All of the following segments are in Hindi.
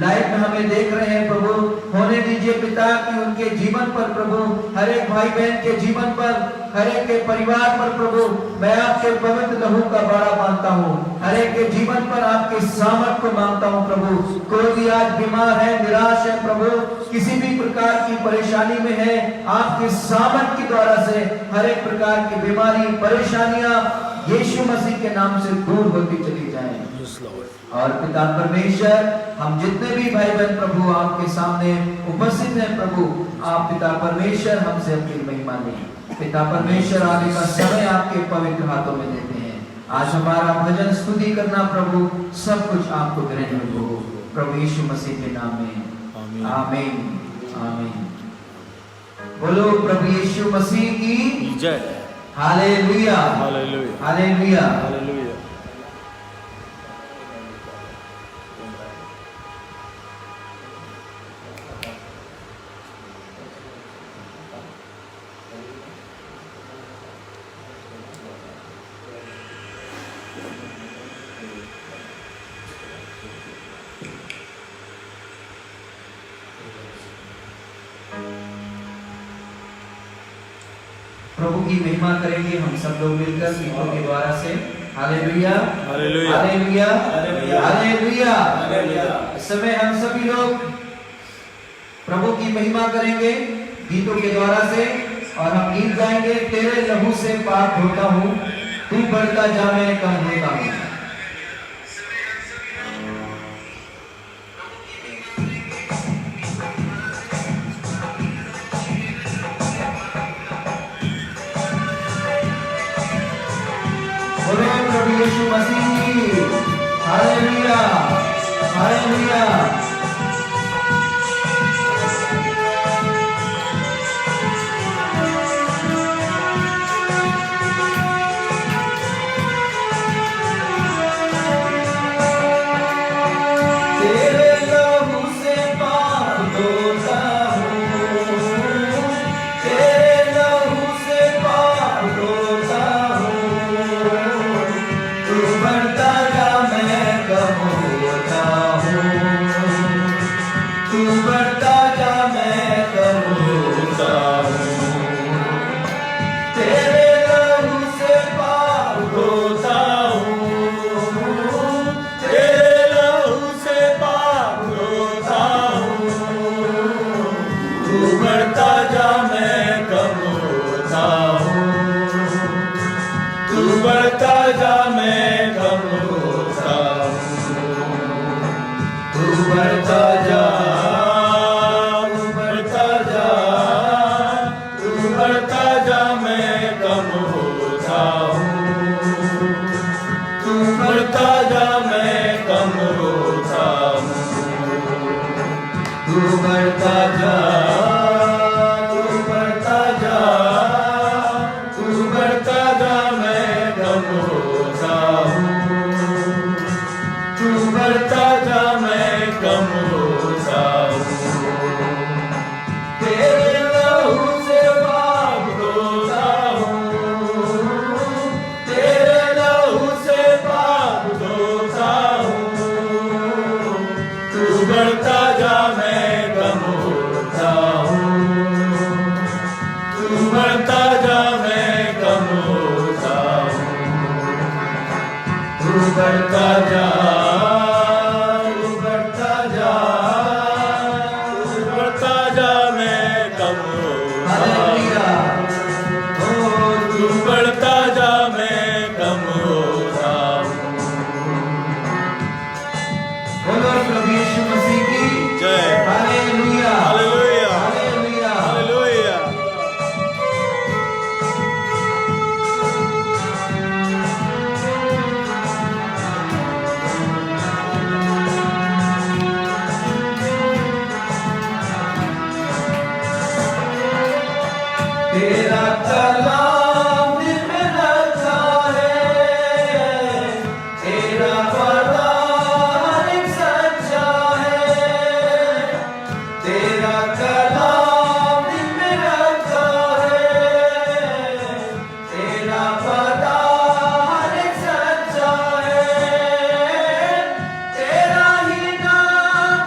लाइव में हमें देख रहे हैं प्रभु, होने दीजिए पिता कि उनके जीवन पर प्रभु, हर एक भाई बहन के जीवन पर, हर एक के परिवार पर प्रभु, मैं आपके पवित्र लहू का बाड़ा बांधता हूँ। हर एक के जीवन पर आपके सामर्थ को मांगता हूँ प्रभु। कोई भी आज बीमार है, निराश है प्रभु, किसी भी प्रकार की परेशानी में है, आपके सामर्थ के द्वारा से हर एक प्रकार की बीमारी, परेशानियां यीशु मसीह के नाम से दूर होती चली जाएं। और पिता परमेश्वर, हम जितने भी भाई बहन प्रभु आपके सामने उपस्थित हैं प्रभु, आप पिता परमेश्वर हमसे अपनी महिमा लें। पिता परमेश्वर, आगे का समय आपके पवित्र हाथों में देते हैं। आज हमारा भजन स्तुति करना प्रभु, सब कुछ आपको ग्रहण हो प्रभु यीशु मसीह के नाम में, आमीन आमीन। बोलो प्रभु यीशु मसीह की जय। Hallelujah hallelujah hallelujah. हालेलुया। प्रभु की महिमा करेंगे हम सब लोग मिलकर गीतों के द्वारा से। Hallelujah hallelujah hallelujah hallelujah hallelujah. इस समय हम सभी लोग प्रभु की महिमा करेंगे गीतों के द्वारा से, और हम गीत गाएंगे, तेरे लहू से पाप धोता हूँ, तू बढ़ता जा मैं कम होता हूँ। प्रभु यीशु मसीह, हालेलुया हालेलुया। तेरे लहू से पाप धोता हूँ, तेरे लहू से पाप धोता हूँ, तू बढ़ता जा मैं कम होता हूँ, तू बढ़ता जा मैं कम होता हूँ। तेरे लहू से पाप धोता हूँ, तेरे लहू से पाप धोता हूँ, तू बढ़ता जा मैं कम होता हूँ, तू बढ़ता जा मैं कम होता तू बढ़ता जा, तू बढ़ता जा, तू बढ़ता जा मैं कम होता हूँ, तू बढ़ता जा मैं कम होता हूँ, तू बढ़ता जा, तू बढ़ता जा, तू बढ़ता जा मैं कम होता हूँ, तू बढ़ता जा मैं कम होता हूँ। तेरे लहू से पाप धोता हूँ, तेरे लहू से पाप धोता हूँ, तू बढ़ता जा मैं कम होता हूँ, तू बढ़ता जा मैं कम होता हूँ, तू बढ़ता जा, तू बढ़ता जा, तू बढ़ता जा मैं कम होता हालेलुया। हूँ, तू बढ़ता जा मैं कम होता हूँ। बोलो प्रभु यीशु मसीह की जय। Hallelujah hallelujah hallelujah. हालेलुया। तेरा कलाम दिल में रखा है, तेरा वादा हर एक सच्चा है, तेरा कलाम दिल में रखा है, तेरा वादा हर एक सच्चा है, तेरा ही नाम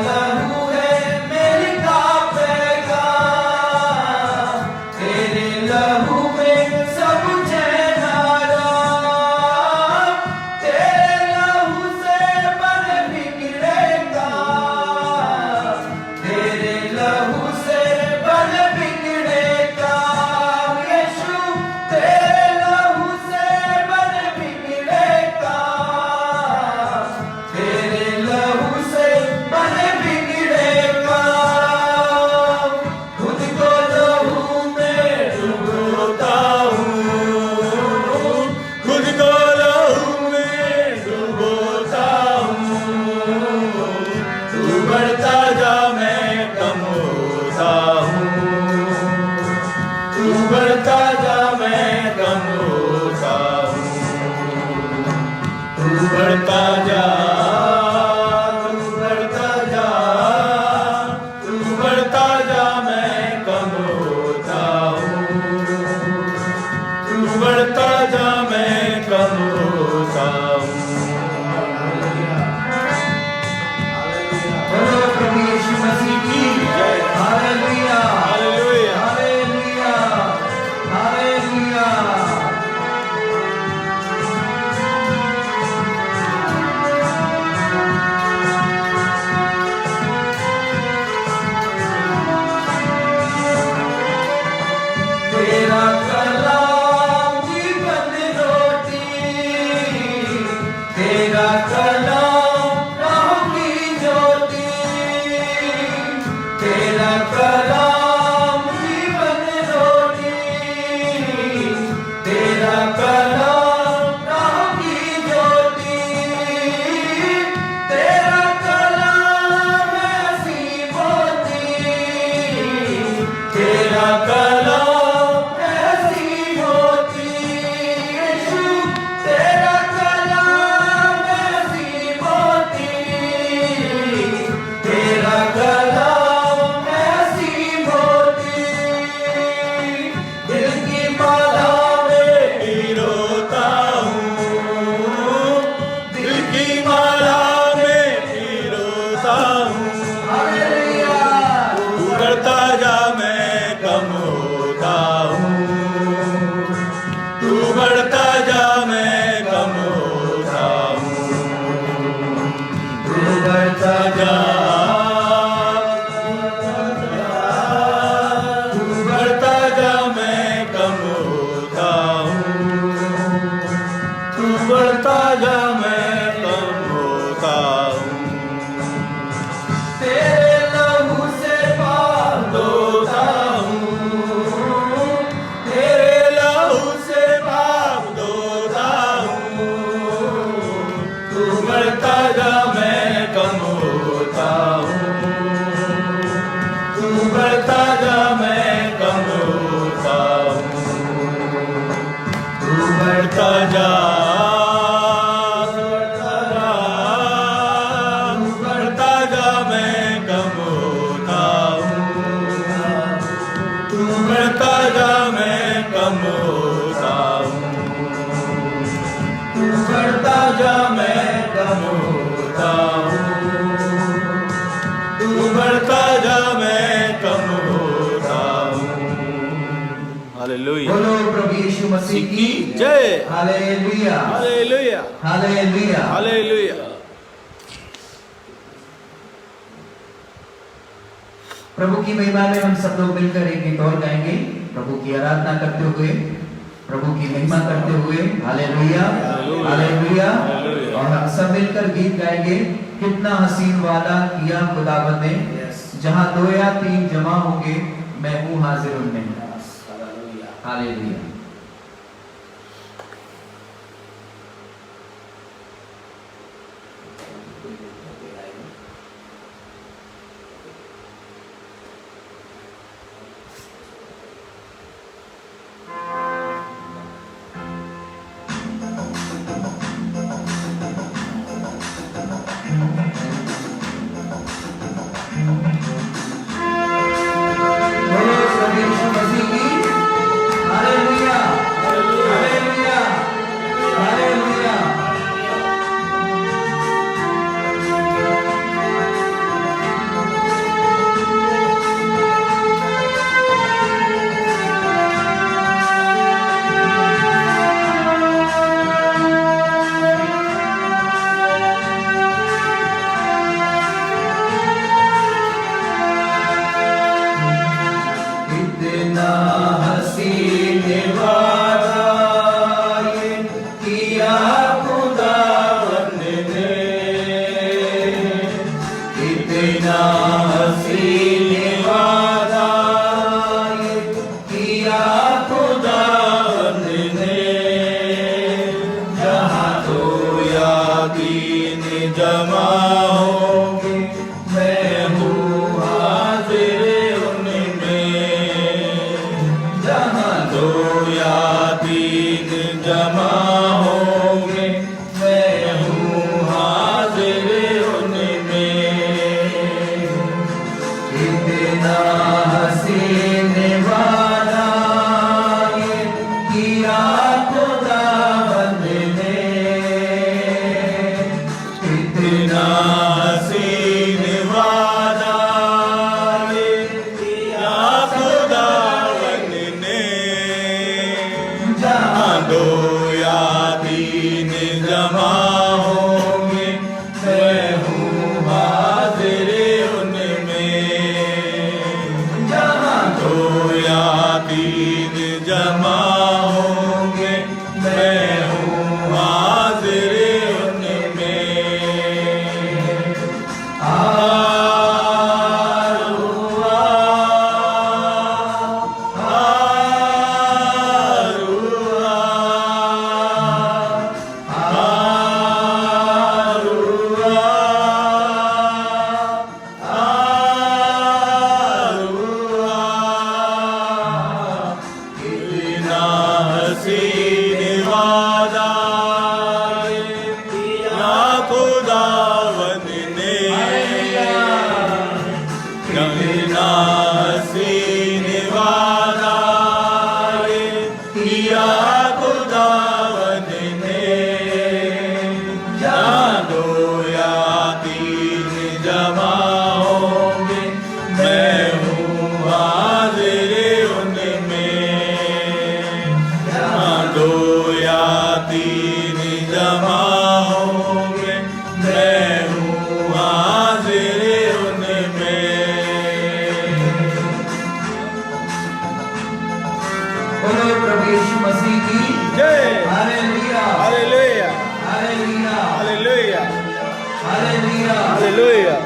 लहू है मेरी का पैगाम, तेरे लहू में सब चैन आराम, तेरे लहू से बने बिगड़े काम, तेरे लहू से बने बिगड़े काम, यीशु तेरे लहू से बने बिगड़े काम, तेरे लहू से बने बिगड़े काम। खुद को लहू में डुबोता हूँ, खुद को लहू में डुबोता हूँ, तू बढ़ता जा मैं कम होता हूँ, तू बढ़ता जा मैं कम होता हूँ, तू बढ़ता जा, तू बढ़ता जा, तू बढ़ता जा मैं कम होता हूँ, तू बढ़ता जा मैं कम होता हूँ। बोलो प्रभु यीशु मसीह की जय। Hallelujah hallelujah. Hallelujah hallelujah. तेरा कलाम जीवन रोटी, तेरा कलाम राह की ज्योति, तेरा कलाम जीवन रोटी, तेरा कलाम राह की ज्योति, तेरा कलाम ऐसी मोती, तेरा कलाम ऐसी होती, यीशु तेरा कलाम ऐसी होती, तेरा कलाम ऐसी होती। दिल की माला में पिरोता हूँ, दिल की माला में पिरोता हूँ, हालेलुया तू बढ़ता जा मैं कम होता हूँ, तू बढ़ता जा मैं कम होता हूँ, तू बढ़ता जा, तू बढ़ता जा मैं कम होता हूँ, तू बढ़ता जा मैं कम होता हूँ। तेरे लहू से पाप धोता हूँ, तेरे लहू से पाप धोता हूँ, तू बढ़ता जा मैं कम होता हूँ, तू बढ़ता जा मैं कम होता हूँ, तू बढ़ता जा, तू बढ़ता जा मैं कम होता हूँ, तू बढ़ता जा मैं कम होता हूँ, तू बढ़ता जा मैं कम होता हूँ, तू बढ़ता जा मैं कम होता हूँ। हालेलुया। बोलो प्रभु यीशु मसीह की जय। Hallelujah hallelujah. हालेलुया। हालेलुया। प्रभु की महिमा में हम सब लोग मिलकर एक गीत और गाएंगे, प्रभु की आराधना करते हुए, प्रभु की महिमा करते हुए। Hallelujah hallelujah. और हम सब मिलकर गीत गाएंगे, कितना हसीन वादा किया खुदावंद ने, जहां 2 या 3 जमा होंगे मैं हूँ हाजिर उनमें। हालेलुया। ना हसीन वादा ये किया खुदावंद ने, जहाँ दो या तीन जमा होंगे मैं हूँ हाजिर उनमें, जहाँ दो या तीन जमा होंगे मैं हूँ हाजिर उनमें। कितना हसीन वादा ये किया खुदावंद ने, कितना हसीन वादा ये किया खुदावंद ने, जहाँ दो या तीन जमा होंगे मैं हूँ हाजिर उनमें, जहाँ दो या तीन जमा होंगे मैं हूँ हाजिर उनमें। कितना हसीन वादा ये किया खुदावंद ने, कितना हसीन वादा ये किया खुदावंद ने, जहाँ दो या तीन जमा होंगे मैं हूँ हाजिर उनमें, जहाँ दो या तीन जमा होंगे मैं हूँ हाजिर उनमें। बोलो प्रभु यीशु मसीह की जय। Hallelujah hallelujah hallelujah hallelujah hallelujah. Hallelujah.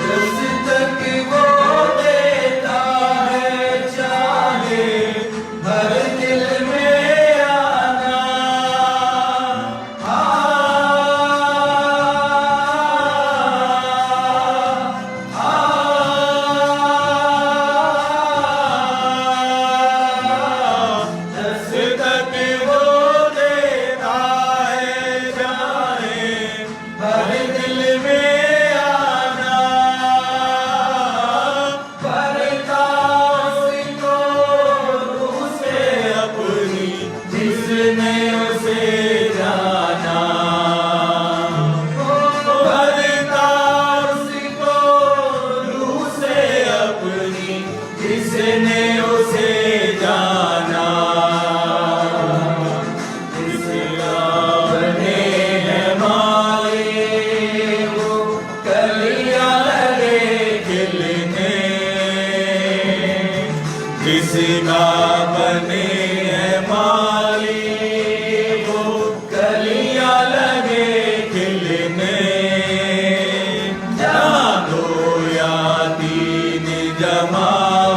जस तक वो देता है चाहे हर दिल में आना, जस तक वो देता है जाए हर दिल में आना, करता उसको रूह से अपनी जिसने उसे जाना, भरता उसको रूह से अपनी जिसने उसे जाना, जिसका बने हैं माली वो कलियां लगे खिलने, जिसका बने हैं माली वो कलियां लगे खिलने, जहाँ दो या तीन जमा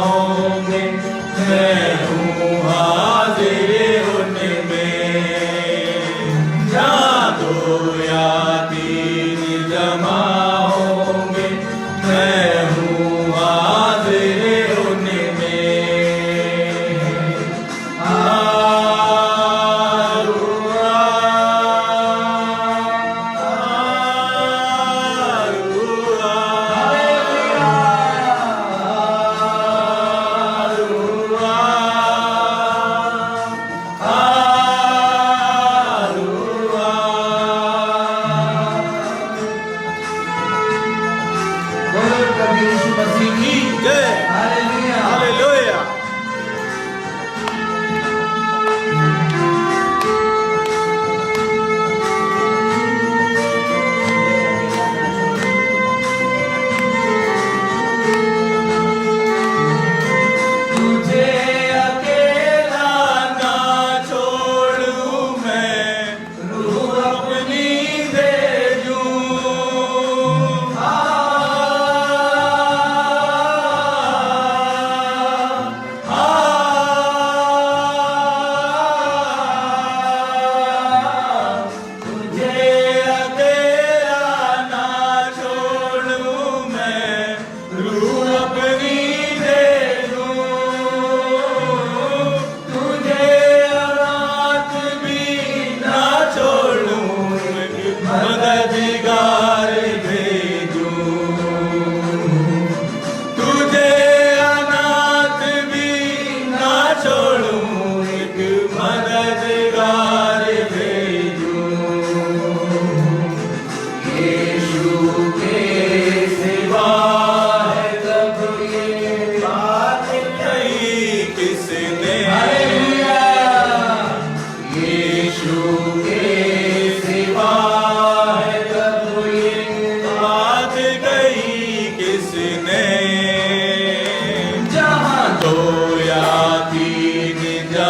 होंगे मैं हूँ हाजिर उनमें, जहाँ दो या तीन जमा होंगे मैं हूँ हाजिर उनमें।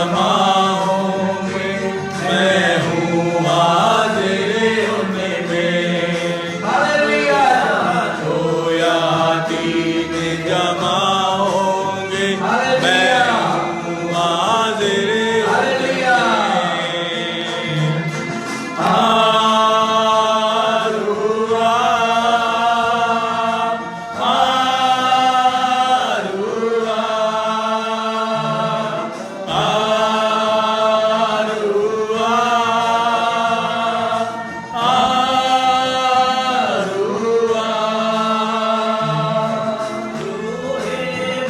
जमा होंगे, मैं हूँ हाजिर उनमें। हालेलुया। दो या तीन जमा होंगे, मैं हूँ हाजिर हालेलुया। आरुआ, आरुआ, आरुआ, आरुआ।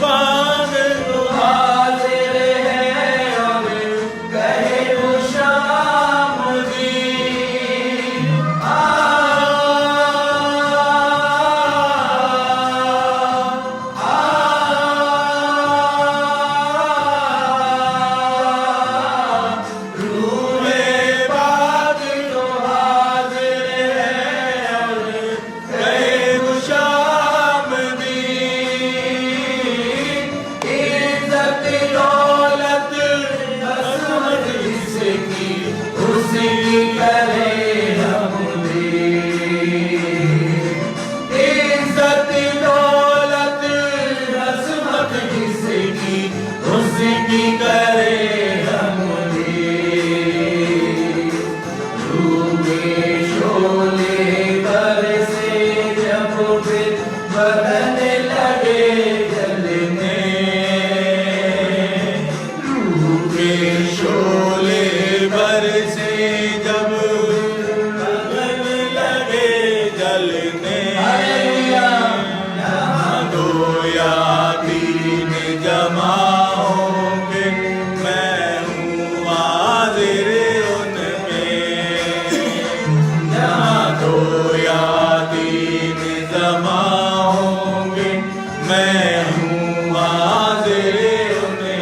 बाग तो हाजिर है और कहे वो शाम दी। रूहे बाग तो हाजिर है और कहे वो शाम दी। इज्जत दौलत अजमत जिसकी उसकी करे हम दे। इज्जत दौलत अजमत जिसकी उसकी करे हम दे। डूबे शोले बरसे जब फिर बदन लगे जलने। के शोले बरसे जब गगन लगे जलने। हालेलुया। यहाँ दो या तीन जमा होंगे, मैं हूँ हाजिर उनमें। यहाँ दो या तीन जमा होंगे, मैं हूँ हाजिर उनमें।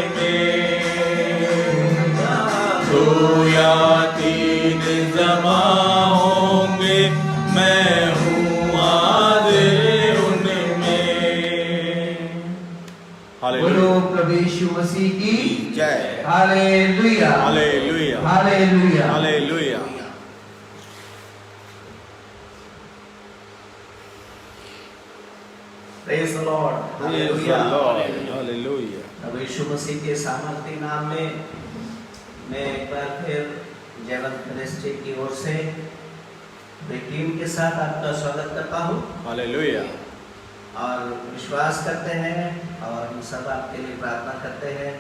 दो या तीन जमा होंगे, मैं हूँ हाजिर उनमें। बोलो प्रभु यीशु मसीह की जय। Hallelujah. Hallelujah, hallelujah. Hallelujah. Praise the Lord. Praise the Lord. Hallelujah. प्रभु यीशु मसीह के सामर्थी नाम में मैं एक बार फिर जयवंत मिनिस्ट्री की ओर से अपनी टीम के साथ आपका स्वागत करता हूँ Hallelujah. और विश्वास करते हैं और हम सब आपके लिए प्रार्थना करते हैं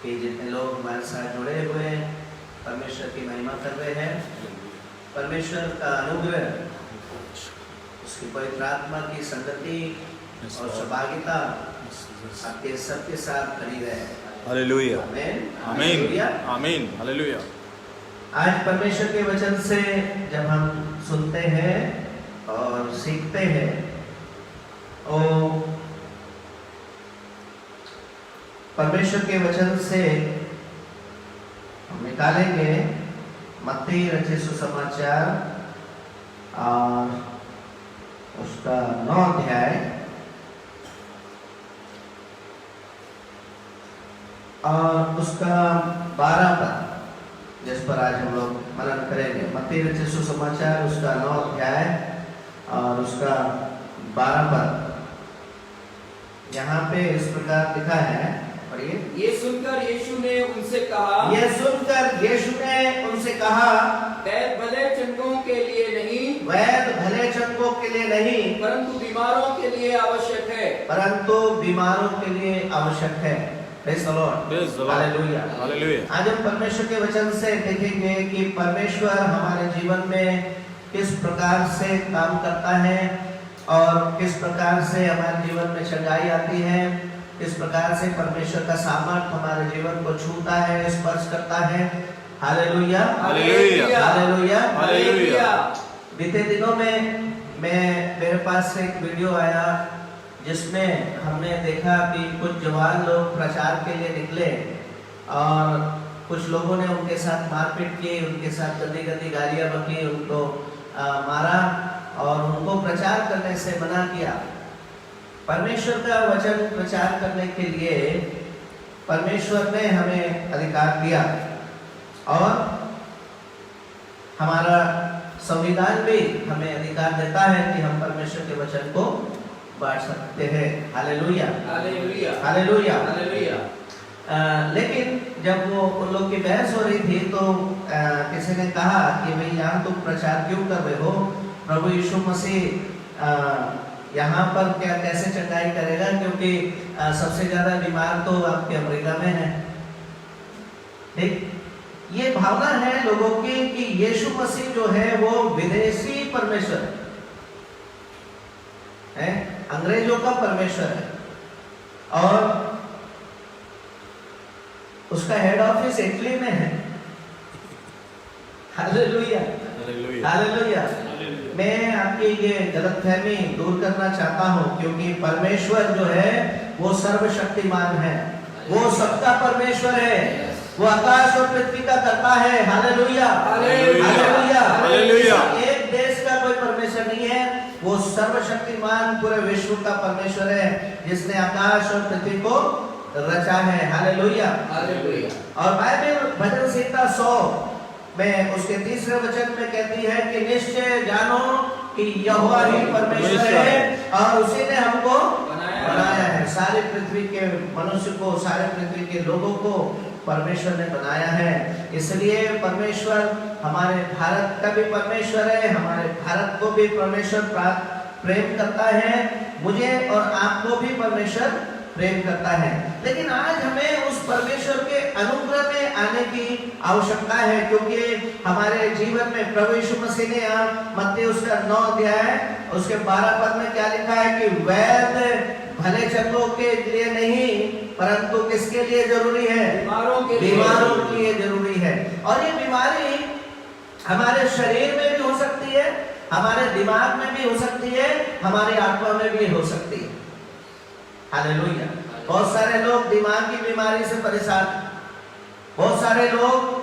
कि जितने लोग हमारे साथ जुड़े हुए हैं परमेश्वर की महिमा कर रहे हैं, परमेश्वर का अनुग्रह, उसकी पवित्र आत्मा की संगति और सहभागिता आपके सबके साथ बनी रहे। Hallelujah. आमीन। Amen. हालेलुया। Amen. Hallelujah. आज परमेश्वर के वचन से जब हम सुनते हैं और सीखते हैं तो परमेश्वर के वचन से हम निकालेंगे मत्ती रचित सुसमाचार और उसका 9 अध्याय और उसका 12 पद, जिस पर आज हम लोग मनन करेंगे। मत्ती रचित सुसमाचार उसका 9 अध्याय और उसका 12 पद। यहाँ पे इस प्रकार लिखा है, पढ़िए। ये सुनकर यीशु ने उनसे कहा, यह सुनकर यीशु ने उनसे कहा, वैद भले चंगों के लिए नहीं, वैद भले चंगों के लिए नहीं, परंतु बीमारों के लिए आवश्यक है। परंतु बीमारों के लिए आवश्यक है। Praise the Lord. Praise the Lord. Hallelujah. Hallelujah. आज हम परमेश्वर के वचन से देखेंगे कि परमेश्वर हमारे जीवन में किस प्रकार से काम करता है और किस प्रकार से हमारे जीवन में सच्चाई आती है, किस प्रकार से परमेश्वर का सामर्थ हमारे जीवन को छूता है, स्पर्श करता है। Hallelujah, hallelujah, hallelujah, hallelujah. बीते दिनों में मेरे पास एक वीडियो आया जिसमें हमने देखा कि कुछ जवान लोग प्रचार के लिए निकले और कुछ लोगों ने उनके साथ मारपीट की, उनके साथ गंदी गंदी गालियां बकी, उनको मारा और उनको प्रचार करने से मना किया। परमेश्वर का वचन प्रचार करने के लिए परमेश्वर ने हमें अधिकार दिया और हमारा संविधान भी हमें अधिकार देता है कि हम परमेश्वर के वचन को बांट सकते हैं। Hallelujah, hallelujah, hallelujah. हालेलुया। लेकिन जब वो उन लोग की बहस हो रही थी तो किसी ने कहा कि भाई यहाँ तुम प्रचार क्यों कर रहे हो, प्रभु यीशु मसीह यहाँ पर क्या कैसे चंगाई करेगा, क्योंकि सबसे ज्यादा बीमार तो आपके अमेरिका में है। ठीक, ये भावना है लोगों की कि यीशु मसीह जो है वो विदेशी परमेश्वर है, अंग्रेजों का परमेश्वर है और उसका हेड ऑफिस इटली में है। Hallelujah, hallelujah, hallelujah. मैं आपकी ये गलतफहमी दूर करना चाहता हूँ, क्योंकि परमेश्वर जो है वो सर्वशक्तिमान है, वो सबका परमेश्वर है, वो आकाश और पृथ्वी का करता है। Hallelujah, hallelujah, hallelujah. एक देश का कोई परमेश्वर नहीं है, वो सर्वशक्तिमान पूरे विश्व का परमेश्वर है, जिसने आकाश और पृथ्वी को रचा है। Hallelujah, hallelujah. और बाइबल भजन संहिता 100 में उसके 3रे वचन में कहती है कि निश्चय जानो कि यहोवा ही परमेश्वर है और उसी ने हमको बनाया है। सारे पृथ्वी के मनुष्य को, सारे पृथ्वी के लोगों को परमेश्वर ने बनाया है। इसलिए परमेश्वर हमारे भारत का भी परमेश्वर है, हमारे भारत को भी परमेश्वर प्रेम करता है, मुझे और आपको भी परमेश्वर प्रेम करता है। लेकिन आज हमें उस परमेश्वर के अनुग्रह में आने की आवश्यकता है, क्योंकि हमारे जीवन में प्रभु यीशु मसीह ने यहाँ मत्ती उसका 9 अध्याय उसके 12 पद में क्या लिखा है कि वैद्य भले चंगों के लिए नहीं परंतु किसके लिए जरूरी है, बीमारों के लिए जरूरी है। और ये बीमारी हमारे शरीर में भी हो सकती है, हमारे दिमाग में भी हो सकती है, हमारी आत्मा में भी हो सकती है। हालेलुया। बहुत सारे लोग दिमाग की बीमारी से परेशान, बहुत सारे लोग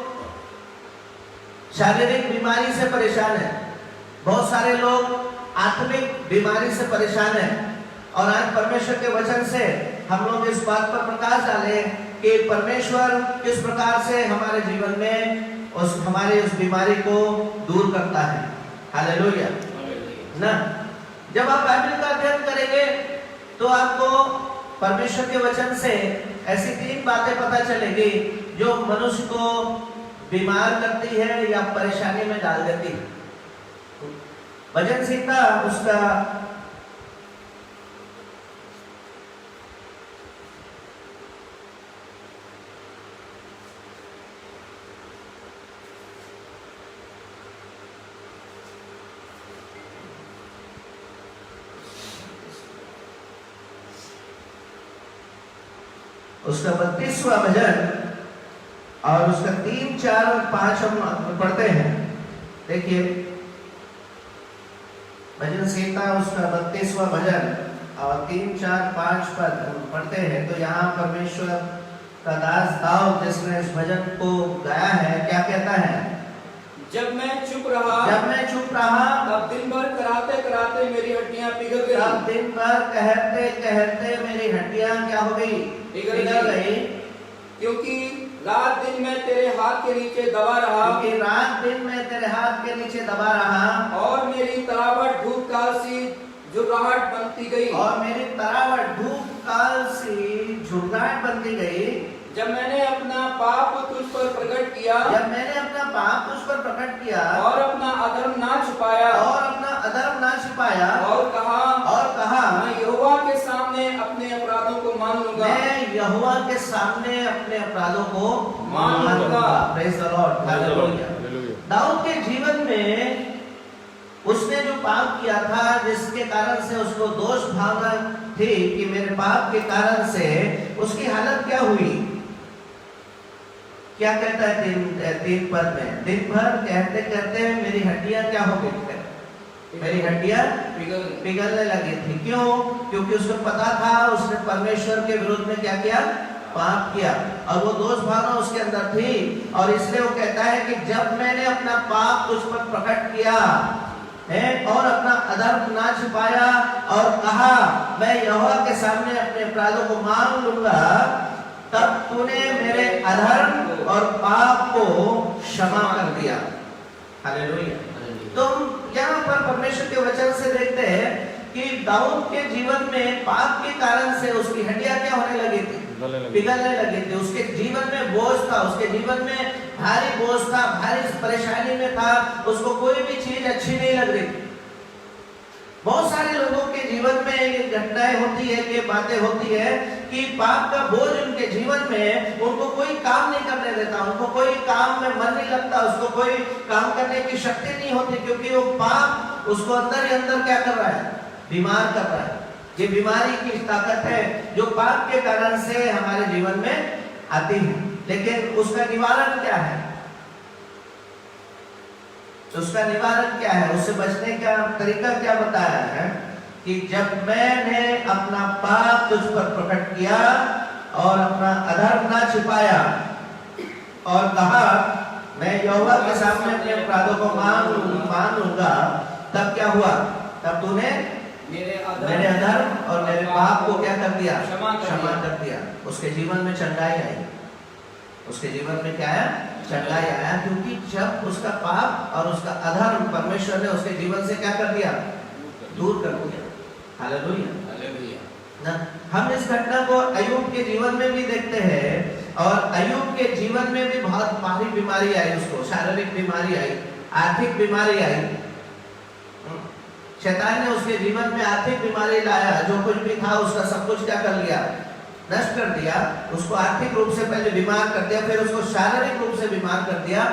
शारीरिक बीमारी से परेशान है, बहुत सारे लोग आत्मिक बीमारी से परेशान है। और आज परमेश्वर के वचन से हम लोग इस बात पर प्रकाश डालें कि परमेश्वर किस प्रकार से हमारे जीवन में हमारी उस बीमारी को दूर करता है। हालेलुया ना। जब आप बाइबल का अध्ययन करेंगे तो आपको परमेश्वर के वचन से ऐसी 3 बातें पता चलेगी जो मनुष्य को बीमार करती है या परेशानी में डाल देती है। भजन संहिता उसका उसका 32वां भजन और उसका 3, 4 और 5 हम पढ़ते हैं। देखिए भजन संहिता उसका 32वां भजन और 3, 4, 5 पद हम पढ़ते हैं। तो यहाँ परमेश्वर का दास दाऊद जिसने इस भजन को गाया है क्या कहता है, जब मैं चुप रहा तब दिन भर कराते कराते मेरी हड्डियां पिघल गई। तब दिन भर कहते कहते मेरी हड्डियां क्या हो गई, पिघल गई। क्योंकि रात दिन मैं तेरे हाथ के नीचे दबा रहा, क्योंकि रात दिन मैं तेरे हाथ के नीचे दबा रहा और मेरी तरावट धूप काल सी झुर्राहट बनती गई, और मेरी तरावट धूप काल सी झुर्राहट बनती गई। जब मैंने अपना पाप तुझ पर प्रकट किया, जब मैंने अपना पाप तुझ पर प्रकट किया और अपना अधर्म ना छुपाया, और अपना अधर्म ना छिपाया, और कहा मैं यहोवा के सामने अपने अपराधों को मान लूंगा, मैं यहोवा के सामने अपने अपराधों को मान लूंगा। Praise the lord, hallelujah. दाऊद के जीवन में उसने जो पाप किया था, जिसके कारण से उसको दोष भावना थी कि मेरे पाप के कारण से उसकी हालत क्या हुई, क्या कहता है 3 पद में, दिन भर कहते कहते मेरी हड्डियां क्या हो गई, मेरी हड्डियां पिघलने लगी थी। क्यों? क्योंकि उसको पता था उसने परमेश्वर के विरुद्ध में क्या किया, पाप किया, और वो दोष भावना उसके अंदर थी। और इसलिए वो कहता है कि जब मैंने अपना पाप तुझ पर प्रकट किया है और अपना अधर्म ना छिपाया और कहा मैं यहोवा के सामने अपने अपराधों को मान लूंगा, तब तूने मेरे अधर्म और पाप को क्षमा कर दिया। हालेलुया। तुम यहाँ पर परमेश्वर के वचन से देखते हैं कि दाऊद के जीवन में पाप के कारण से उसकी हड्डियां क्या होने लगी थी, पिघलने लगी थी। उसके जीवन में बोझ था, उसके जीवन में भारी बोझ था, भारी परेशानी में था, उसको कोई भी चीज अच्छी नहीं लग रही थी। बहुत सारे लोगों के जीवन में ये घटनाएं होती है, ये बातें होती है कि पाप का बोझ उनके जीवन में उनको कोई काम नहीं करने देता, उनको कोई काम में मन नहीं लगता, उसको कोई काम करने की शक्ति नहीं होती, क्योंकि वो पाप उसको अंदर ही अंदर क्या कर रहा है, बीमार कर रहा है। ये बीमारी की ताकत है जो पाप के कारण से हमारे जीवन में आती है। लेकिन उसका निवारण क्या है? उसका निवारण क्या है? उससे बचने का तरीका क्या बताया है कि जब मैंने अपना पाप तुझ पर प्रकट किया और अपना अधर्म ना छिपाया और कहा मैं यहोवा के सामने अपने अपराधों को मान लूंगा, तब क्या हुआ? तब तूने मेरे अधर्म और मेरे पाप को क्या कर दिया? क्षमा कर दिया। उसके जीवन में चंगाई आई। उसके जीवन में क्या है? चंगाई आया, क्योंकि जब उसका पाप और उसका अधर्म परमेश्वर ने उसके जीवन से क्या कर दिया? दूर कर दिया। हालेलुया। हम इस घटना को अय्यूब के जीवन में भी देखते हैं, और अय्यूब के जीवन में भी बहुत भारी बीमारी आई, उसको शारीरिक बीमारी आई, आर्थिक बीमारी आई। शैतान ने उसके जीवन में आर्थिक बीमारी लाया, जो कुछ भी था उसका सब कुछ क्या कर लिया? नष्ट कर दिया। उसको आर्थिक रूप से पहले बीमार कर दिया, फिर उसको शारीरिक रूप से बीमार कर दिया।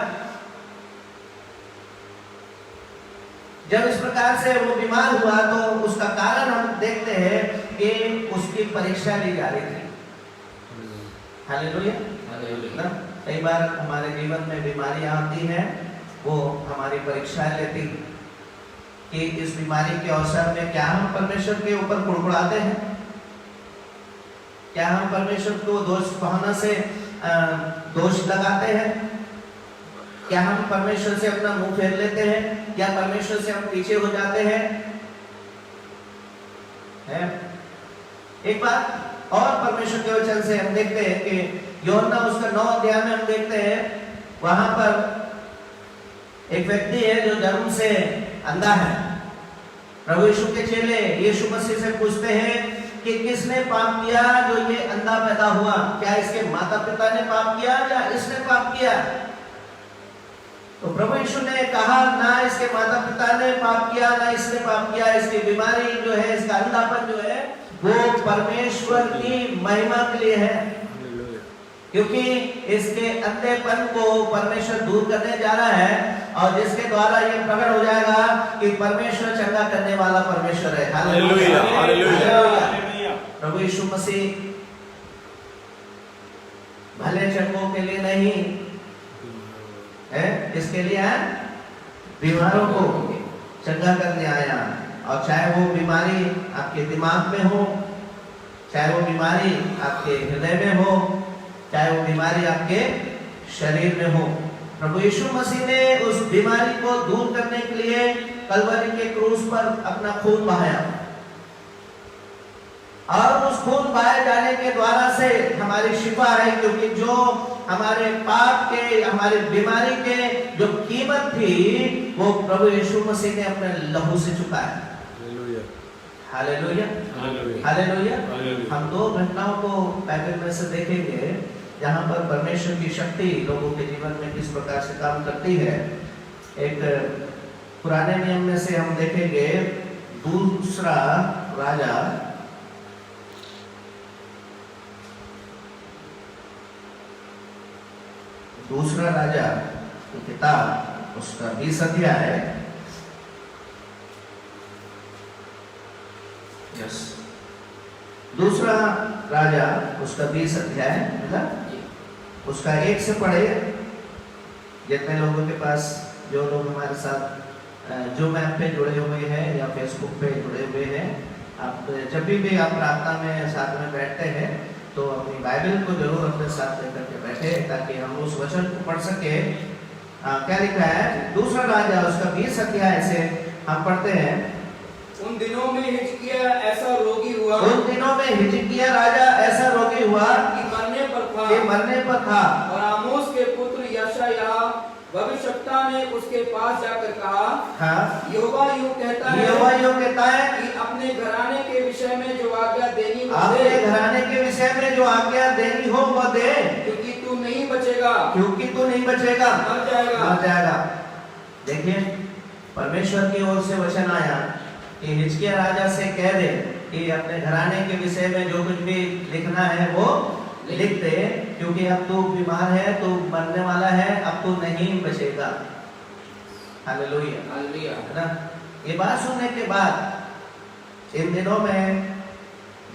जब इस प्रकार से वो बीमार हुआ तो उसका कारण हम देखते हैं कि उसकी परीक्षा ली जा रही थी। हालेलुया। कई बार हमारे जीवन में बीमारियां आती हैं, वो हमारी परीक्षा लेती कि इस बीमारी के अवसर में क्या हम परमेश्वर के ऊपर कुड़कुड़ाते हैं? क्या हम परमेश्वर को दोष बहाना से दोष लगाते हैं? क्या हम परमेश्वर से अपना मुंह फेर लेते हैं? क्या परमेश्वर से हम पीछे हो जाते हैं? एक बात और परमेश्वर के वचन से हम देखते हैं कि यूहन्ना उसका 9 अध्याय में हम देखते हैं, वहां पर एक व्यक्ति है जो जन्म से अंधा है। प्रभु यीशु के चेले यीशु मसीह से पूछते हैं कि किसने पाप किया जो ये अंधा पैदा हुआ? क्या इसके माता पिता ने पाप किया या इसने पाप किया? तो प्रभु यीशु ने कहा ना इसके माता पिता ने पाप किया, ना इसने पाप किया। इसकी बीमारी जो है, इसका अंधापन जो है, वो परमेश्वर की महिमा के लिए है, क्योंकि इसके अंधेपन को परमेश्वर दूर करने जा रहा है, और जिसके द्वारा ये प्रकट हो जाएगा कि परमेश्वर चंगा करने वाला परमेश्वर है। Hallelujah, hallelujah. प्रभु यीशु मसीह भले चंगों के लिए नहीं है, इसके लिए है बीमारों को चंगा करने आया। और चाहे वो बीमारी आपके दिमाग में हो, चाहे वो बीमारी आपके हृदय में हो, चाहे वो बीमारी आपके शरीर में हो, प्रभु यीशु मसीह ने उस बीमारी को दूर करने के लिए कलवरी के क्रूस पर अपना खून बहाया, और उस खून बहाए जाने के द्वारा से हमारी शिफा है, क्योंकि जो हमारे पाप के, हमारे बीमारी के जो कीमत थी वो प्रभु यीशु मसीह ने अपने लहू से चुकाया। Hallelujah, hallelujah. हम 2 घटनाओं को बाइबल में से देखेंगे जहाँ पर परमेश्वर की शक्ति लोगों के जीवन में किस प्रकार से काम करती है। एक पुराने नियम में से हम देखेंगे दूसरा राजा की किताब, उसका 20 अध्याय है। यस, दूसरा राजा उसका 20 अध्याय, मतलब उसका 1 से पढ़े। जितने लोगों के पास, जो लोग हमारे साथ जो मैप पे जुड़े हुए हैं या फेसबुक पे जुड़े हुए हैं, आप जब भी आप प्रार्थना में साथ में बैठते हैं तो अपनी बाइबल को जरूर अपने साथ लेकर के बैठे, ताकि हम उस वचन को पढ़ सके। क्या लिखा है? दूसरा राजा उसका 20 अध्याय से हम पढ़ते हैं। उन दिनों में हिजकिय्याह ऐसा रोगी हुआ, उन दिनों में हिजकिय्याह राजा ऐसा रोगी हुआ कि मरने पर ये मरने पर था। और आमोस के पुत्र यशायाह भविष्यवक्ता ने उसके पास जाकर कहा, हाँ, यहोवा यूं कहता है यहोवा यूं कहता है कि अपने घराने के विषय में जो आज्ञा देनी वो अपने दे, घराने के विषय में जो आज्ञा देनी हो वो दे, क्योंकि तू नहीं बचेगा, क्योंकि तू नहीं बचेगा, मर जाएगा। मर जाएगा। देखिए, परमेश्वर की ओर से वचन आया कि हिजकिय्याह राजा से कह दे कि अपने घराने के विषय में जो कुछ भी लिखना है वो लिख दे, क्योंकि अब तू बीमार है, तू मरने वाला है, अब तू नहीं बचेगा। Hallelujah, hallelujah. है ना। ये बात सुनने के बाद इन दिनों में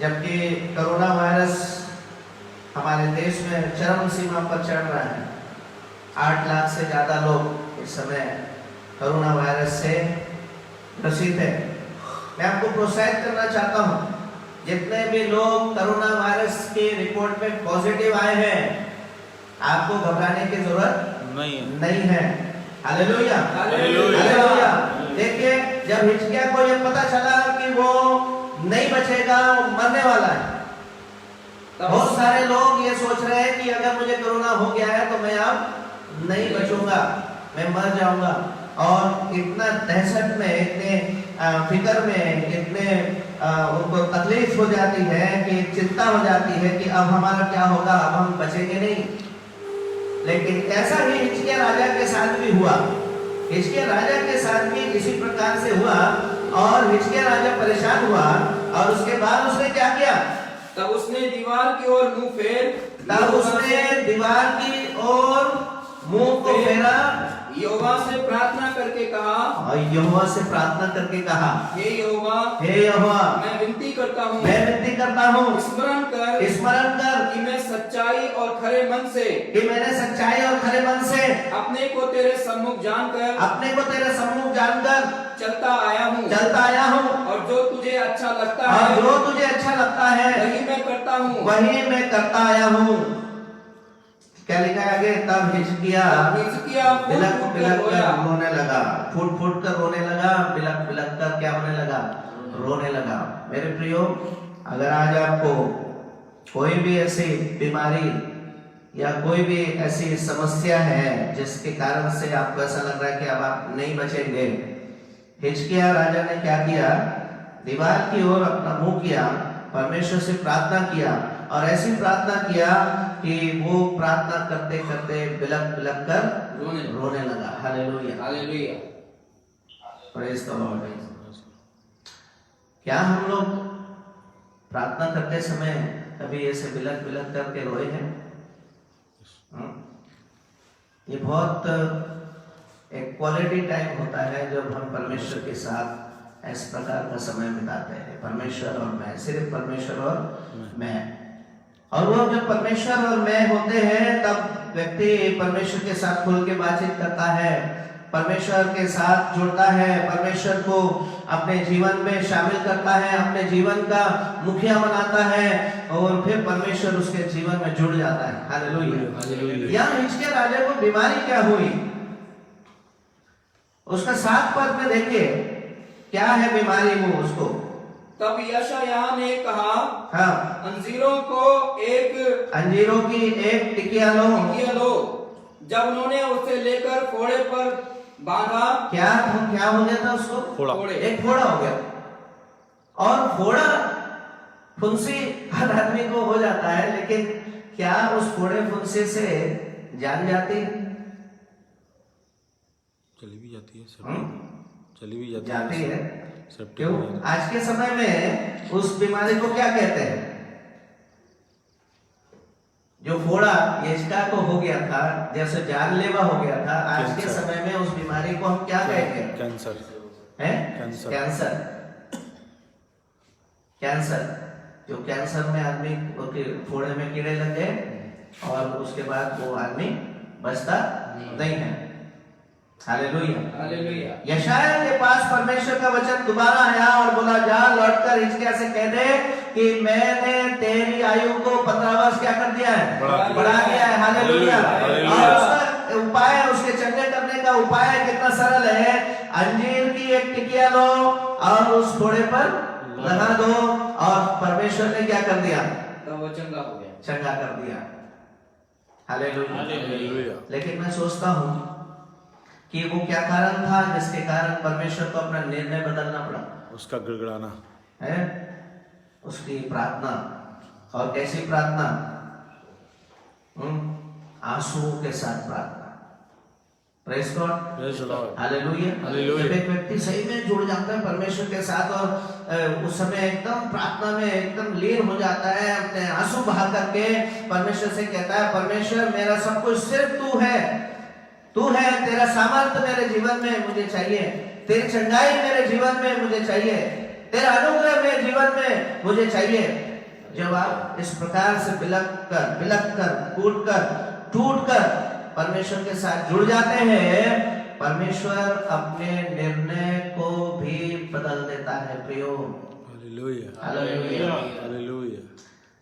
जबकि कोरोना वायरस हमारे देश में चरम सीमा पर चढ़ रहा है, 8 लाख से ज्यादा लोग इस समय कोरोना वायरस से ग्रसित है। मैं आपको प्रोत्साहित करना चाहता हूँ, जितने भी लोग कोरोना वायरस के रिपोर्ट में पॉजिटिव आए हैं, आपको घबराने की जरूरत नहीं है। Hallelujah, hallelujah. देखिए, जब हिजकिय्याह को ये पता चला कि वो नहीं बचेगा, वो मरने वाला है, बहुत सारे लोग ये सोच रहे हैं कि अगर मुझे कोरोना हो गया है तो मैं अब नहीं बचूंगा, मैं मर जाऊंगा। और इतना दहशत में, इतने फिक्र में, इतने उनको तकलीफ हो जाती है कि चिंता हो जाती है कि अब हमारा क्या होगा, अब हम बचेंगे नहीं। लेकिन ऐसा ही हिजकिय्याह राजा के साथ भी हुआ। हिजकिय्याह राजा के साथ भी इसी प्रकार से हुआ और हिजकिय्याह राजा परेशान हुआ। और उसके बाद उसने क्या किया? तब उसने दीवार की ओर मुंह को फेरा, यहोवा से प्रार्थना करके कहा, और यहोवा से प्रार्थना करके कहा, हे यहोवा, मैं विनती करता हूँ, स्मरण कर कि मैं सच्चाई और खरे मन से, मैंने सच्चाई और खरे मन से अपने को तेरे सम्मुख जानकर चलता आया हूँ, और जो तुझे अच्छा लगता है वही मैं करता आया हूँ। क्या लिखा है आगे? तब हिजकिय्याह बिलख कर रोने लगा, फूट कर रोने लगा, बिलख कर क्या होने लगा? रोने लगा। मेरे प्रियो, अगर आज आपको कोई भी ऐसी बीमारी या कोई भी ऐसी समस्या है जिसके कारण से आपको ऐसा लग रहा है कि अब आप नहीं बचेंगे, हिजकिय्याह राजा ने क्या किया? दीवार की ओर अपना मुंह किया, परमेश्वर से प्रार्थना किया, और ऐसी प्रार्थना किया कि वो प्रार्थना करते करते बिलख कर रोने लगा। Hallelujah, hallelujah, praise the Lord. क्या हम लोग प्रार्थना करते समय कभी ऐसे बिलख करके रोए हैं? ये बहुत एक क्वालिटी टाइम होता है जब हम परमेश्वर के साथ इस प्रकार का समय बिताते हैं, परमेश्वर और मैं, सिर्फ परमेश्वर और मैं। और वो जब परमेश्वर और मैं होते हैं तब व्यक्ति परमेश्वर के साथ खुल के बातचीत करता है, परमेश्वर के साथ जुड़ता है, परमेश्वर को अपने जीवन में शामिल करता है, अपने जीवन का मुखिया बनाता है, और फिर परमेश्वर उसके जीवन में जुड़ जाता है। हालेलुया। यहाँ हिजकिय्याह राजा को बीमारी क्या हुई? उसका 7 पद में देखिए क्या है बीमारी वो उसको। तब यशायाह ने कहा, हाँ, अंजीरों की एक टिकिया लो। जब उन्होंने उसे लेकर फोड़े पर बांधा, क्या हो गया था उसको? एक फोड़ा हो गया। और फोड़ा फुंसी हर आदमी को हो जाता है, लेकिन क्या उस फोड़े फुंसी से जान जाती है? चली भी जाती है। क्यों? आज के समय में उस बीमारी को क्या कहते हैं? जो फोड़ा हिजकिय्याह को हो गया था, जैसे जानलेवा हो गया था, आज के समय में उस बीमारी को हम क्या कहेंगे? कैंसर। जो कैंसर में आदमी फोड़े में कीड़े लग गए और उसके बाद वो आदमी बचता नहीं है। हालेलुया। यशायाह के पास परमेश्वर का वचन दोबारा आया और बोला, जा लौटकर हिजकिय्याह से कह दे कि मैंने तेरी आयु को 15 वर्ष क्या कर दिया है? बढ़ा दिया है। हालेलुया। और उसका उपाय, उसके चंगे करने का उपाय कितना सरल है। अंजीर की एक टिकिया लो और उस फोड़े पर लगा दो, और परमेश्वर ने क्या कर दिया? तब वो चंगा हो गया, चंगा कर दिया। हालेलुया। लेकिन मैं सोचता हूँ कि वो क्या कारण था जिसके कारण परमेश्वर को अपना निर्णय बदलना पड़ा। उसका गिड़गिड़ाना है, उसकी प्रार्थना। और कैसी प्रार्थना? आंसुओं के साथ प्रार्थना। Praise God, hallelujah. जब एक व्यक्ति सही में जुड़ जाता है परमेश्वर के साथ और उस समय एकदम प्रार्थना में एकदम लीन हो जाता है, अपने आंसू बहा करके परमेश्वर से कहता है, परमेश्वर मेरा सब कुछ सिर्फ तू है, तू है, तेरा सामर्थ्य मेरे जीवन में मुझे चाहिए, तेरी चंगाई मेरे जीवन में मुझे चाहिए, तेरा अनुग्रह मेरे जीवन में मुझे चाहिए। जब आप इस प्रकार से बिलक कर कूट कर टूट कर परमेश्वर के साथ जुड़ जाते हैं, परमेश्वर अपने निर्णय को भी बदल देता है। प्रियो, हालेलुया, हालेलुया, हालेलुया।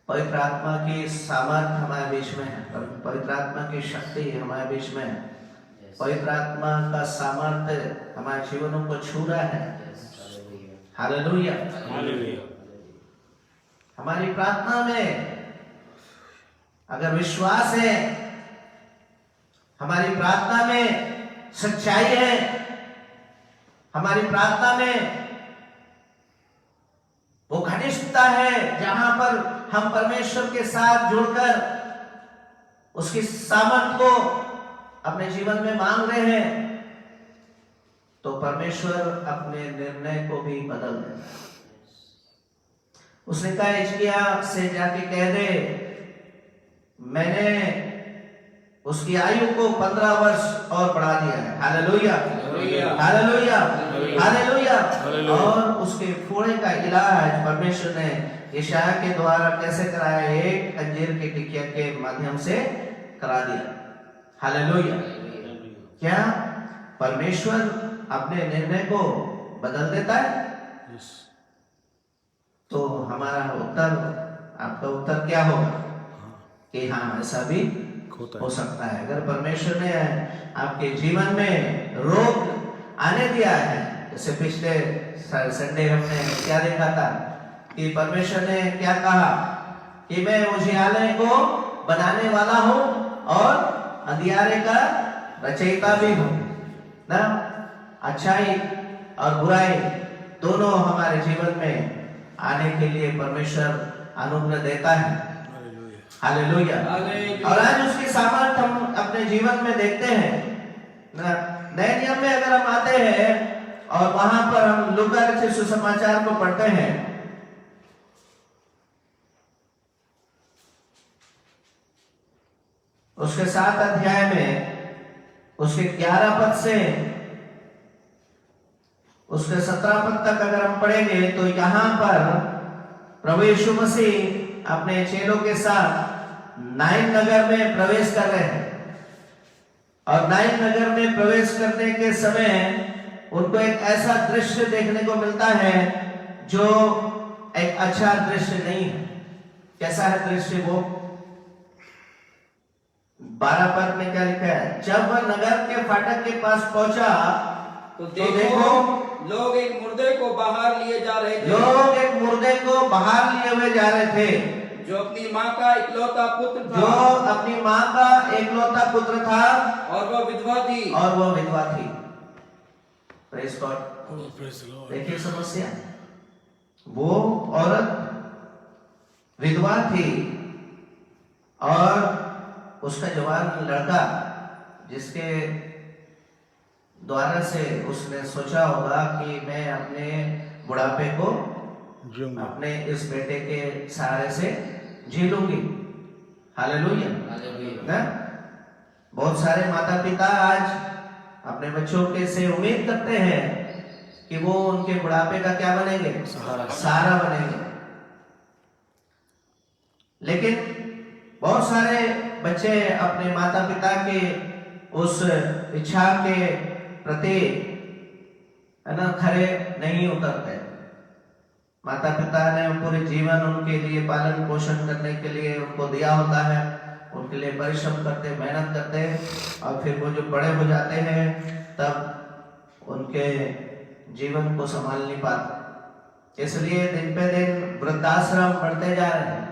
पवित्र आत्मा की सामर्थ हमारे बीच में है, पवित्र आत्मा की शक्ति हमारे बीच में है, पवित्र आत्मा का सामर्थ्य हमारे जीवनों को छू रहा है। Hallelujah, hallelujah. हमारी प्रार्थना में अगर विश्वास है, हमारी प्रार्थना में सच्चाई है, हमारी प्रार्थना में वो घनिष्ठता है जहां पर हम परमेश्वर के साथ जुड़कर उसकी सामर्थ को अपने जीवन में मांग रहे हैं, तो परमेश्वर अपने निर्णय को भी बदल देता है। उसने कहा, हिजकिय्याह से जाके कह दे, मैंने उसकी आयु को 15 वर्ष और बढ़ा दिया है। Hallelujah, hallelujah, hallelujah. और उसके फोड़े का इलाज परमेश्वर ने यशायाह के द्वारा कैसे कराया? एक अंजीर की टिकिया के माध्यम से करा दिया। हालेलुया। क्या परमेश्वर अपने निर्णय को बदल देता है? तो हमारा उत्तर, आपका उत्तर क्या होगा? कि हाँ, ऐसा भी हो सकता है। अगर परमेश्वर ने आपके जीवन में रोग आने दिया है, जैसे पिछले संडे हमने क्या देखा था कि परमेश्वर ने क्या कहा कि मैं उजियाले को बनाने वाला हूं और अंधियारे का रचयिता भी हूं ना। अच्छाई और बुराई दोनों हमारे जीवन में आने के लिए परमेश्वर अनुग्रह देता है। हालेलुया। और आज उसकी सामर्थ्य हम अपने जीवन में देखते हैं। नए नियम में अगर हम आते हैं और वहां पर हम लूका के सुसमाचार को पढ़ते हैं, उसके 7 अध्याय में उसके 11 पद से उसके 17 पद तक अगर हम पढ़ेंगे तो यहाँ पर प्रभु यीशु मसीह अपने चेलों के साथ नाइन नगर में प्रवेश कर रहे हैं। और नाइन नगर में प्रवेश करने के समय उनको एक ऐसा दृश्य देखने को मिलता है जो एक अच्छा दृश्य नहीं है। कैसा है दृश्य? वो 12 पद में क्या लिखा है? जब वह नगर के फाटक के पास पहुंचा तो देखो लोग एक मुर्दे को बाहर लिए जा रहे थे। लोग एक मुर्दे को बाहर लिए हुए जा रहे थे, जो अपनी माँ का इकलौता पुत्र था। जो अपनी माँ का इकलौता पुत्र था और वह विधवा थी। और वह विधवा थी। Praise God. देखिए समस्या, वो औरत विधवा थी और उसका जवान लड़का, जिसके द्वारा से उसने सोचा होगा कि मैं अपने बुढ़ापे को अपने इस बेटे के सहारे से जी लूंगी। हालेलुया। ना बहुत सारे माता पिता आज अपने बच्चों के से उम्मीद करते हैं कि वो उनके बुढ़ापे का क्या बनेंगे? सहारा बनेंगे। लेकिन बहुत सारे बच्चे अपने माता पिता के उस इच्छा के प्रति है ना खरे नहीं उतरते। माता पिता ने पूरे जीवन उनके लिए पालन पोषण करने के लिए उनको दिया होता है, उनके लिए परिश्रम करते, मेहनत करते, और फिर वो जो बड़े हो जाते हैं तब उनके जीवन को संभाल नहीं पाते। इसलिए दिन पे दिन वृद्धाश्रम बढ़ते जा रहे हैं।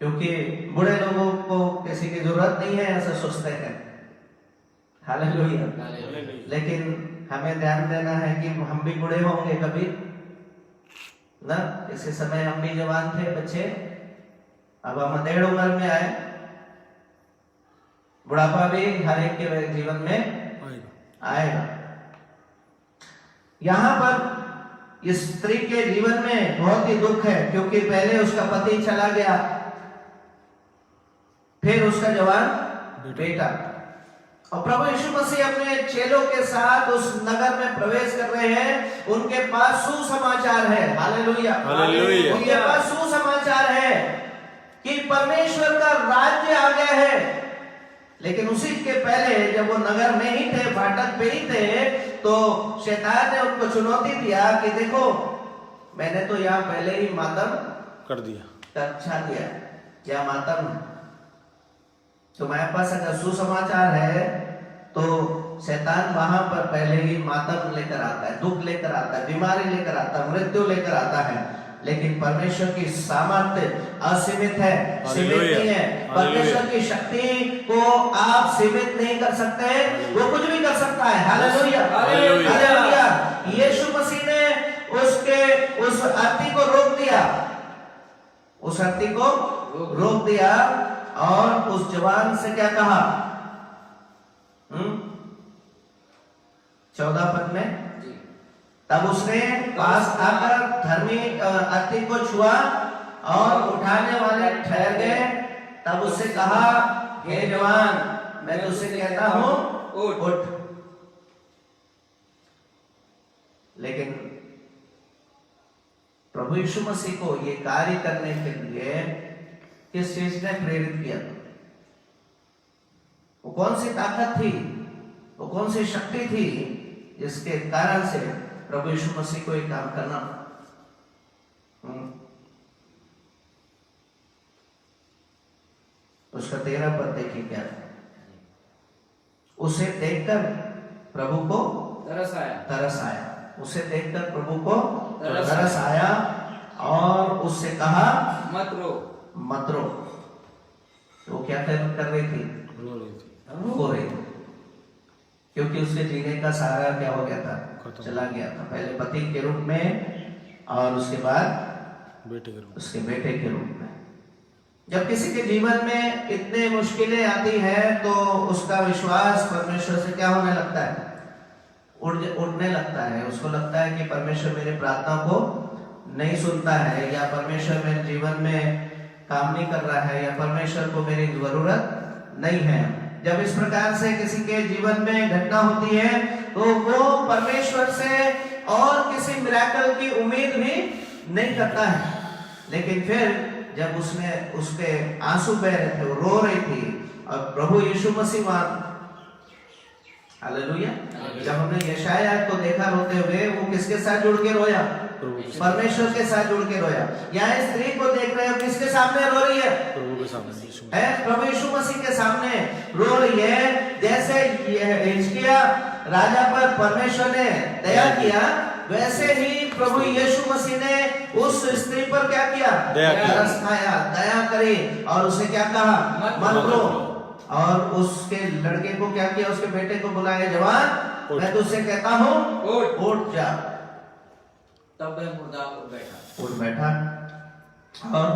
क्योंकि बूढ़े लोगों को किसी की जरूरत नहीं है ऐसा सोचते हैं। हालेलुया। लेकिन हमें ध्यान देना है कि हम भी बूढ़े होंगे कभी ना। इसी समय हम भी जवान थे, बच्चे, अब हम अधेड़ उम्र में आए। बुढ़ापा भी हर एक के जीवन में आएगा। यहाँ पर इस स्त्री के जीवन में बहुत ही दुख है, क्योंकि पहले उसका पति चला गया, फिर उसका जवान बेटा, और प्रभु यीशु मसीह अपने चेलों के साथ उस नगर में प्रवेश कर रहे हैं। उनके पास सुसमाचार है। Hallelujah, hallelujah. उनके पास सुसमाचार है कि परमेश्वर का राज्य आ गया है। लेकिन उसी के पहले जब वो नगर में ही थे, फाटक पे ही थे, तो शैतान ने उनको चुनौती दिया कि देखो, मैंने तो यहाँ पहले ही मातम कर दिया, अच्छा दिया, क्या मातम है। तुम्हारे पास अगर सुसमाचार है तो शैतान वहां पर पहले ही मातम लेकर आता है, दुख लेकर आता है, बीमारी लेकर आता है, मृत्यु लेकर आता है। लेकिन परमेश्वर की सामर्थ्य असीमित है, सीमित नहीं है। परमेश्वर की शक्ति को आप सीमित नहीं कर सकते, वो कुछ भी कर सकता है। Hallelujah, hallelujah. यीशु मसीह ने उस अर्थी को रोक दिया, उस अर्थी को रोक दिया, और उस जवान से क्या कहा? 14 पद में, तब उसने पास आकर धर्मी अर्थी को छुआ और उठाने वाले ठहर गए। तब उससे कहा, हे जवान, मैं तुझसे कहता हूं, उठ। लेकिन प्रभु यीशु मसीह को ये कार्य करने के लिए किस चीज ने प्रेरित किया? वो कौन सी ताकत थी, वो कौन सी शक्ति थी जिसके कारण से प्रभु यीशु मसीह को एक काम करना? उसका 13 पद देखिए क्या था। उसे देखकर प्रभु को तरस आया। उसे देखकर प्रभु को तरस आया और उससे कहा, मत रो। तो क्या कर रही थी? रो रही थी, क्योंकि उसके जीने का सहारा क्या हो गया था? चला गया था। पहले पति के रूप में और उसके बाद उसके बेटे के रूप में। जब किसी के जीवन में इतने मुश्किलें आती हैं तो उसका विश्वास परमेश्वर से क्या होने लगता है? उड़ने लगता है। उसको लगता है कि परमेश्वर मेरी प्रार्थना को नहीं सुनता है, या परमेश्वर मेरे जीवन में काम नहीं कर रहा है, या परमेश्वर को मेरी जरूरत नहीं है। जब इस प्रकार से किसी के जीवन में घटना होती है तो वो परमेश्वर से और किसी मिरेकल की उम्मीद भी नहीं करता है। लेकिन फिर जब उसके आंसू बह रहे थे, वो रो रही थी, और प्रभु यीशु मसीह हालेलुया, जब हमने यशायाह को देखा रोते हुए, वो किसके साथ जुड़ के रोया? परमेश्वर के साथ जुड़ के रोया। यहाँ स्त्री को देख रहे हो, किसके सामने रो रही है? प्रभु के सामने, प्रभु यीशु मसीह के सामने रो रही है। जैसे हिजकिय्याह राजा पर परमेश्वर ने दया किया, वैसे ही प्रभु यीशु मसीह ने उस स्त्री पर क्या किया? तरस खाया, दया करी, और उसे क्या कहा? मत रो। और उसके लड़के को क्या किया? उसके बेटे को बुलाया, जवान, मैं तुझसे कहता हूँ, उठ जा। तब वह मुर्दा उठ बैठा और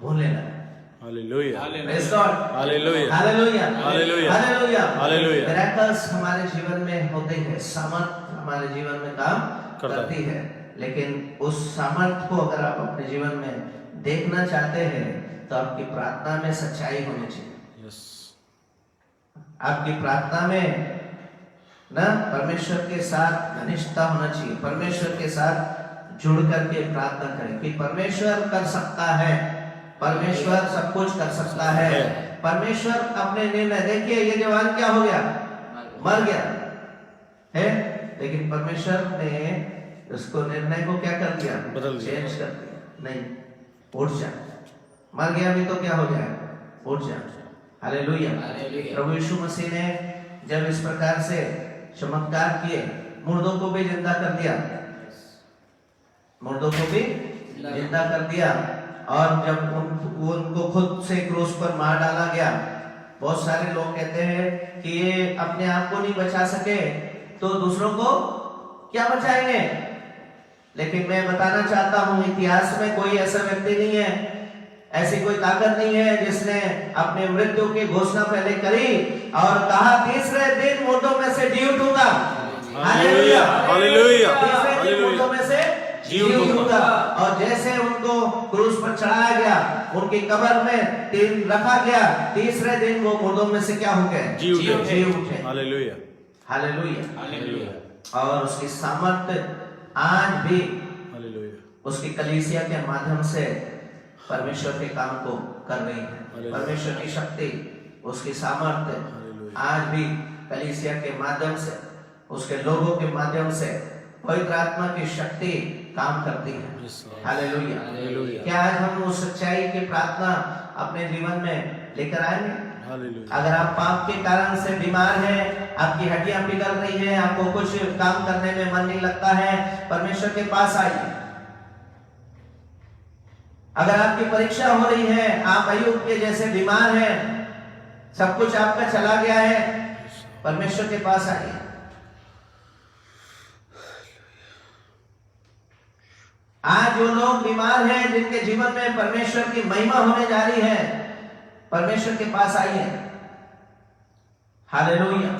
बोलने लगा। Hallelujah, hallelujah, hallelujah, hallelujah, hallelujah. Miracles हमारे जीवन में होते हैं, सामर्थ हमारे जीवन में काम करती है। लेकिन उस सामर्थ को अगर आप अपने जीवन में देखना चाहते हैं तो आपकी प्रार्थना में सच्चाई होनी चाहिए। आपकी प्रार्थना में ना परमेश्वर के साथ घनिष्ठता होना चाहिए। परमेश्वर के साथ जुड़ करके प्रार्थना करें कि परमेश्वर कर सकता है, परमेश्वर सब कुछ कर सकता है। परमेश्वर अपने निर्णय, देखिए ये जवान क्या हो गया? मर गया है, लेकिन परमेश्वर ने उसको निर्णय को क्या कर दिया? चेंज कर दिया। नहीं, उठ जा। मर गया भी तो क्या हो जाए? उठ जा। हालेलुया। प्रभु यीशु मसीह ने जब इस प्रकार से चमत्कार किए, मुर्दों को भी जिंदा कर दिया, मुर्दों को भी जिंदा कर दिया, और जब उनको खुद से क्रूस पर मार डाला गया, बहुत सारे लोग कहते हैं कि ये अपने आप को नहीं बचा सके तो दूसरों को क्या बचाएंगे। लेकिन मैं बताना चाहता हूं, इतिहास में कोई ऐसा व्यक्ति नहीं है, ऐसी कोई ताकत नहीं है जिसने अपने मृत्यु की घोषणा पहले करी और कहा तीसरे दिन मुर्दों में से जी उठूंगा। हालेलुया, हालेलुया, तीसरे दिन हालेलुया। मुर्दों में से जी उठूंगा। और जैसे उनको क्रूस पर चढ़ाया गया, उनकी कब्र में रखा गया, तीसरे दिन वो मुर्दों में से क्या हो गए? जी उठे। हालेलुया, हालेलुया, हालेलुया, और उसकी सामर्थ्य आज भी हालेलुया, उसकी कलीसिया के माध्यम से परमेश्वर के काम को कर रही है। हालेलुया। परमेश्वर की शक्ति, उसकी सामर्थ्य हालेलुया। आज भी कलीसिया के माध्यम से, उसके लोगों के माध्यम से पवित्र आत्मा की शक्ति काम करती है। Yes, Lord. हालेलुया। हालेलुया। क्या आज हम उस सच्चाई की प्रार्थना अपने जीवन में लेकर आएंगे? हालेलुया। अगर आप पाप के कारण से बीमार हैं, आपकी हड्डियां पिघल रही हैं, आपको कुछ काम करने में मन नहीं लगता है, परमेश्वर के पास आइए। अगर आपकी परीक्षा हो रही है, आप अय्यूब के जैसे बीमार हैं, सब कुछ आपका चला गया है, परमेश्वर के पास आइए। आज जो लोग बीमार हैं, जिनके जीवन में परमेश्वर की महिमा होने जा रही है, परमेश्वर के पास आइए। हालेलुया।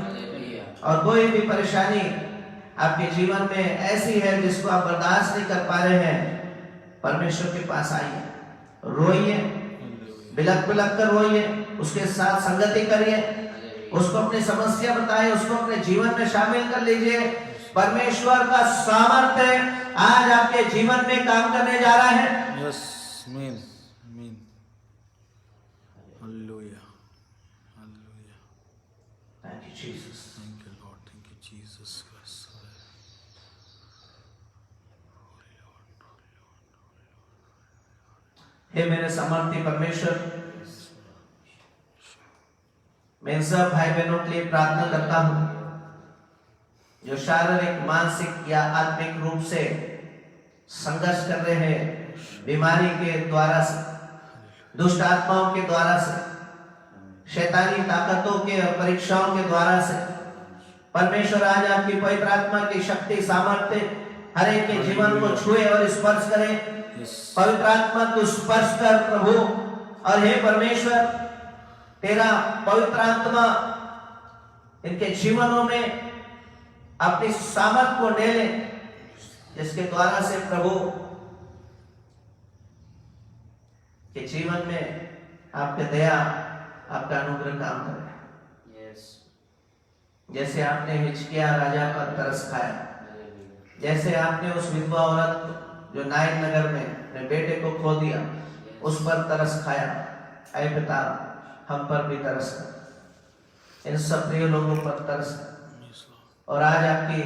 और कोई भी परेशानी आपके जीवन में ऐसी है जिसको आप बर्दाश्त नहीं कर पा रहे हैं, परमेश्वर के पास आइए, रोइए, बिलक बिलक कर रोइए, उसके साथ संगति करिए, उसको अपनी समस्या बताएं, उसको अपने जीवन में शामिल कर लीजिए। परमेश्वर का सामर्थ्य आज आपके जीवन में काम करने जा रहा है। Yes, amen, amen. Hallelujah, hallelujah. Thank you, Jesus. Thank you, Lord. Thank you, Jesus Christ. हे मेरे सामर्थ्य परमेश्वर, मैं इन सब भाई बहनों के लिए प्रार्थना करता हूं जो शारीरिक, मानसिक या आत्मिक रूप से संघर्ष कर रहे हैं, बीमारी के द्वारा से, दुष्ट आत्माओं के द्वारा से, शैतानी ताकतों के और परीक्षाओं के द्वारा से। परमेश्वर आज आपकी पवित्र आत्मा की शक्ति, सामर्थ्य हर एक के जीवन को छुए और स्पर्श करे। पवित्र आत्मा को स्पर्श कर प्रभु। और हे परमेश्वर, तेरा पवित्र आत्मा इनके जीवनों में अपनी सामर्थ को ले ले, जिसके द्वारा से प्रभु के जीवन में आपके दया, आपका अनुग्रह काम करे। जैसे आपने हिजकिय्याह राजा पर तरस खाया, जैसे आपने उस विधवा औरत जो नाइन नगर में अपने बेटे को खो दिया, उस पर तरस खाया, ऐ पिता हम पर भी तरस कर, इन सब प्रिय लोगों पर तरस कर। और आज आपकी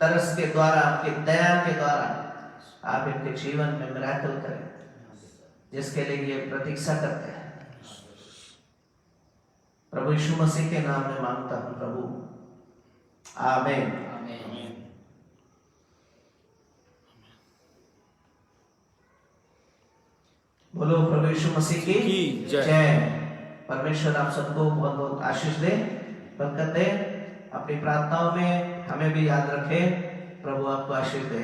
तरस के द्वारा, आपकी दया के द्वारा आप इनके जीवन में मिराकल करें, जिसके लिए ये प्रतीक्षा करते हैं। प्रभु यीशु मसीह के नाम में मांगता हूं प्रभु, आमीन। बोलो प्रभु यीशु मसीह की जय। परमेश्वर आप सबको बहुत बहुत आशीष दे, बरकत दे। अपनी प्रार्थनाओं में हमें भी याद रखें। प्रभु आपको आशीष दे।